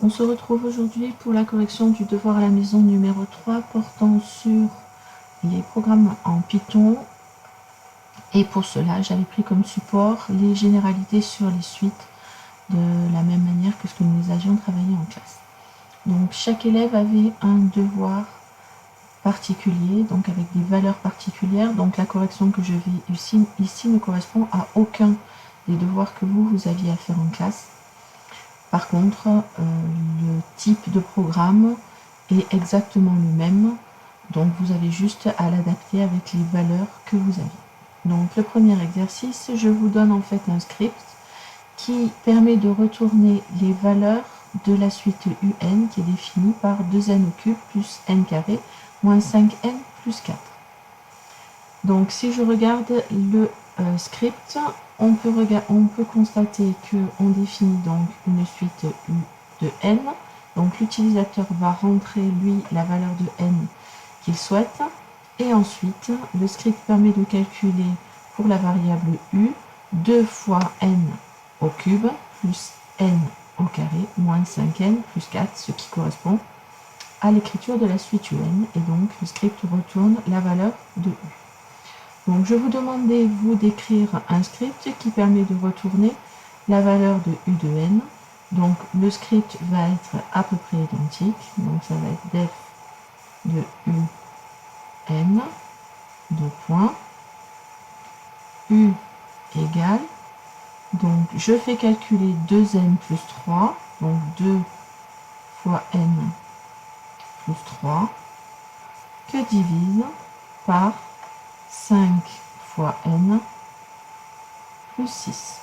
On se retrouve aujourd'hui pour la correction du devoir à la maison numéro 3 portant sur les programmes en Python. Et pour cela, j'avais pris comme support les généralités sur les suites de la même manière que ce que nous avions travaillé en classe. Donc chaque élève avait un devoir particulier, donc avec des valeurs particulières. Donc la correction que je vais ici ne correspond à aucun des devoirs que vous aviez à faire en classe. Par contre, le type de programme est exactement le même, donc vous avez juste à l'adapter avec les valeurs que vous avez. Donc le premier exercice, je vous donne en fait un script qui permet de retourner les valeurs de la suite UN qui est définie par 2n au cube plus n carré moins 5n plus 4. Donc si je regarde le script, on peut constater qu'on définit donc une suite U de n. Donc l'utilisateur va rentrer lui la valeur de n qu'il souhaite. Et ensuite, le script permet de calculer pour la variable U 2 fois n au cube plus n au carré moins 5n plus 4, ce qui correspond à l'écriture de la suite UN. Et donc le script retourne la valeur de U. Donc je vous demandais, vous, d'écrire un script qui permet de retourner la valeur de U de n. Donc le script va être à peu près identique. Donc ça va être def de U n, deux points, U égale, donc je fais calculer 2n plus 3, donc 2 fois n plus 3, que divise par 5 fois n plus 6.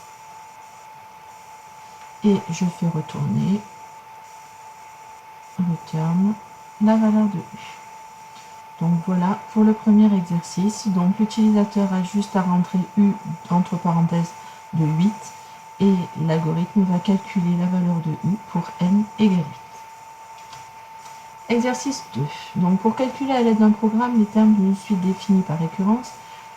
Et je fais retourner la valeur de U. Donc voilà pour le premier exercice. Donc l'utilisateur a juste à rentrer U entre parenthèses de 8 et l'algorithme va calculer la valeur de U pour n égale 8. Exercice 2. Donc pour calculer à l'aide d'un programme les termes d'une suite définie par récurrence,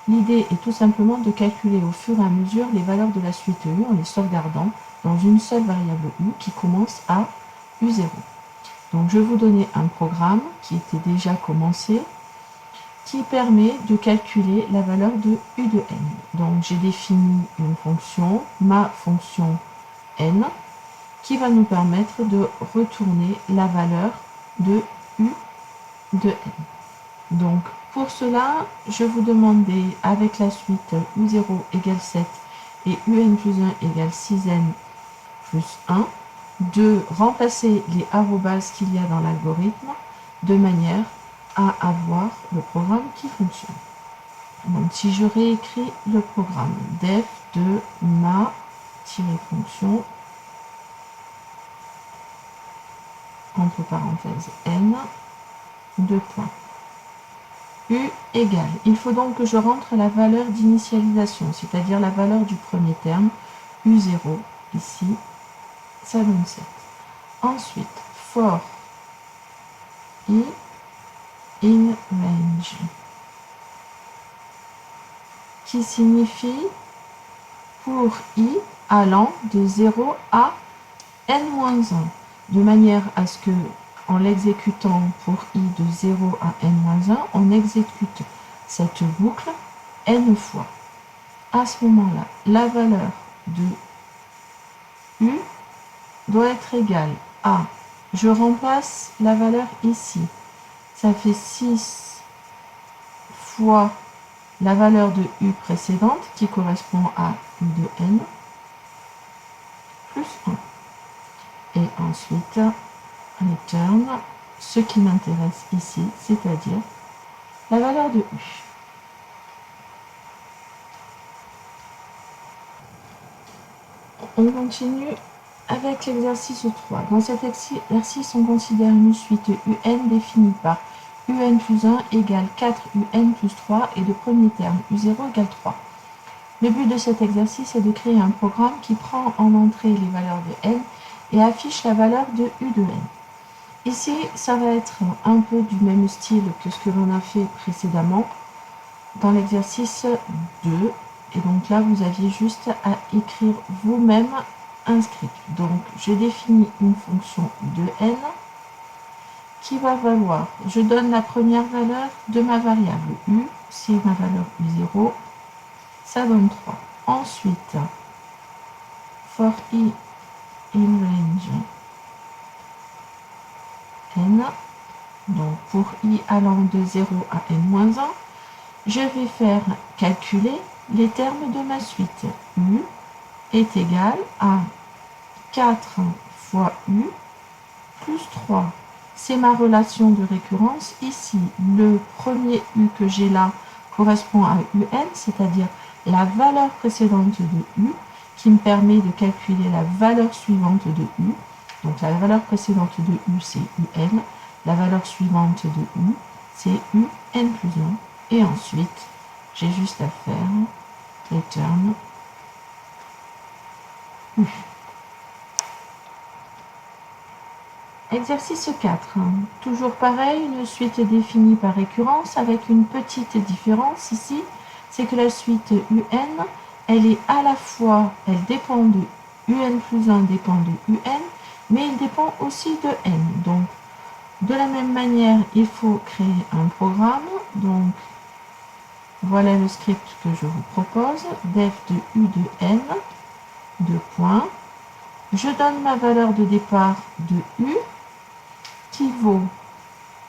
l'idée est tout simplement de calculer au fur et à mesure les valeurs de la suite U en les sauvegardant dans une seule variable U qui commence à U0. Donc je vais vous donner un programme qui était déjà commencé, qui permet de calculer la valeur de U de n. Donc j'ai défini une fonction, ma fonction n, qui va nous permettre de retourner la valeur de U de n. Donc pour cela, je vous demandais avec la suite U0 égale 7 et UN plus 1 égale 6n plus 1, de remplacer les arrobases qu'il y a dans l'algorithme de manière à avoir le programme qui fonctionne. Donc si je réécris le programme, def de ma-fonction entre parenthèses n, deux points. U égale. Il faut donc que je rentre la valeur d'initialisation, c'est-à-dire la valeur du premier terme, U0, ici, ça donne 7. Ensuite, for i in range, qui signifie pour i allant de 0 à n-1, de manière à ce que, en l'exécutant pour i de 0 à n-1, on exécute cette boucle n fois. À ce moment-là, la valeur de u doit être égale à, je remplace la valeur ici, ça fait 6 fois la valeur de u précédente qui correspond à u de n plus 1. Et ensuite, return ce qui m'intéresse ici, c'est-à-dire la valeur de u. On continue avec l'exercice 3. Dans cet exercice, on considère une suite UN définie par UN plus 1 égale 4UN plus 3 et de premier terme U0 égale 3. Le but de cet exercice est de créer un programme qui prend en entrée les valeurs de n et affiche la valeur de U de n. Ici, ça va être un peu du même style que ce que l'on a fait précédemment dans l'exercice 2. Et donc là, vous aviez juste à écrire vous-même un script. Donc, je définis une fonction de n qui va valoir, je donne la première valeur de ma variable u, c'est ma valeur u0, ça donne 3. Ensuite, for i in range n, donc pour i allant de 0 à n-1, je vais faire calculer les termes de ma suite. U est égal à 4 fois U plus 3. C'est ma relation de récurrence. Ici, le premier U que j'ai là correspond à UN, c'est-à-dire la valeur précédente de U, qui me permet de calculer la valeur suivante de U. Donc la valeur précédente de U, c'est UN. La valeur suivante de U, c'est UN plus 1. Et ensuite, j'ai juste à faire return U. Exercice 4. Toujours pareil, une suite définie par récurrence avec une petite différence ici, c'est que la suite UN, elle est à la fois, elle dépend de UN plus 1 dépend de UN, mais il dépend aussi de N. Donc, de la même manière, il faut créer un programme. Donc, voilà le script que je vous propose. Def de U de N, 2 points. Je donne ma valeur de départ de U, qui vaut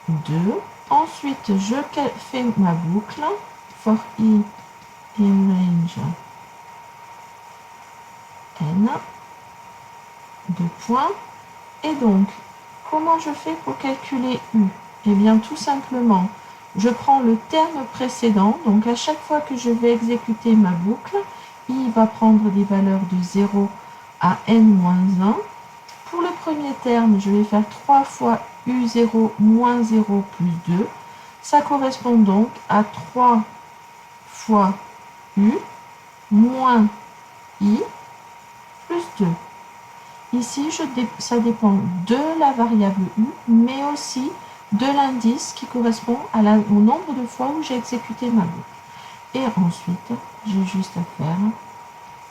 2. Ensuite, je fais ma boucle for i in range n, 2 points. Et donc, comment je fais pour calculer u? Eh bien, tout simplement, je prends le terme précédent. Donc, à chaque fois que je vais exécuter ma boucle, i va prendre des valeurs de 0 à n-1. Pour le premier terme, je vais faire 3 fois U0 moins 0 plus 2. Ça correspond donc à 3 fois U moins I plus 2. Ici, ça dépend de la variable U, mais aussi de l'indice qui correspond au nombre de fois où j'ai exécuté ma boucle. Et ensuite, j'ai juste à faire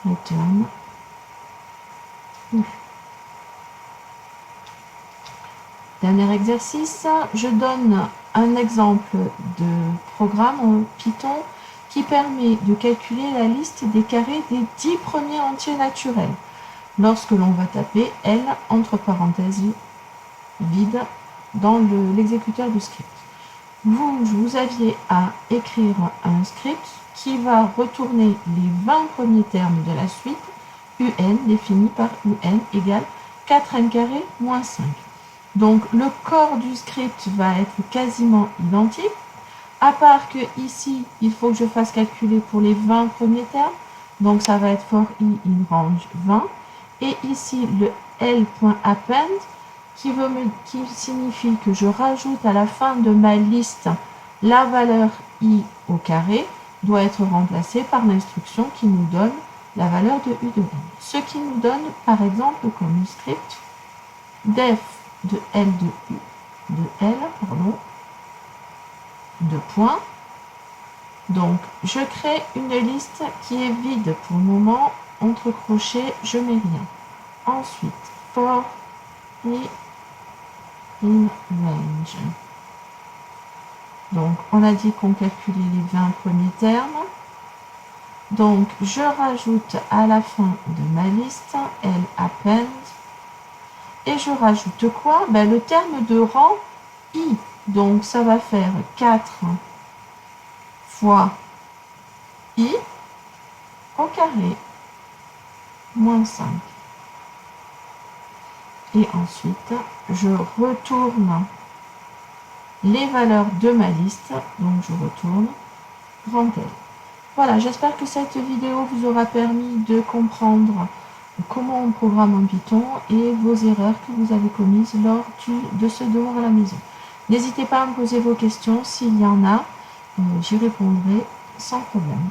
return U. Dernier exercice, je donne un exemple de programme en Python qui permet de calculer la liste des carrés des 10 premiers entiers naturels lorsque l'on va taper L entre parenthèses vide dans l'exécuteur du script. Vous aviez à écrire un script qui va retourner les 20 premiers termes de la suite UN défini par UN égale 4n carré moins 5. Donc, le corps du script va être quasiment identique, à part que ici, il faut que je fasse calculer pour les 20 premiers termes. Donc, ça va être for i in range 20. Et ici, le l.append, qui signifie que je rajoute à la fin de ma liste la valeur i au carré, doit être remplacé par l'instruction qui nous donne la valeur de u de n. Ce qui nous donne, par exemple, comme script, def de L de U, de L, pardon, 2 points. Donc, je crée une liste qui est vide pour le moment, entre crochets, je mets rien. Ensuite, for i in range. Donc, on a dit qu'on calculait les 20 premiers termes. Donc, je rajoute à la fin de ma liste L append. Et je rajoute quoi? Ben, le terme de rang i. Donc, ça va faire 4 fois i au carré moins 5. Et ensuite, je retourne les valeurs de ma liste. Donc, je retourne grand L. Voilà, j'espère que cette vidéo vous aura permis de comprendre comment on programme en Python et vos erreurs que vous avez commises lors de ce devoir à la maison. N'hésitez pas à me poser vos questions, s'il y en a, j'y répondrai sans problème.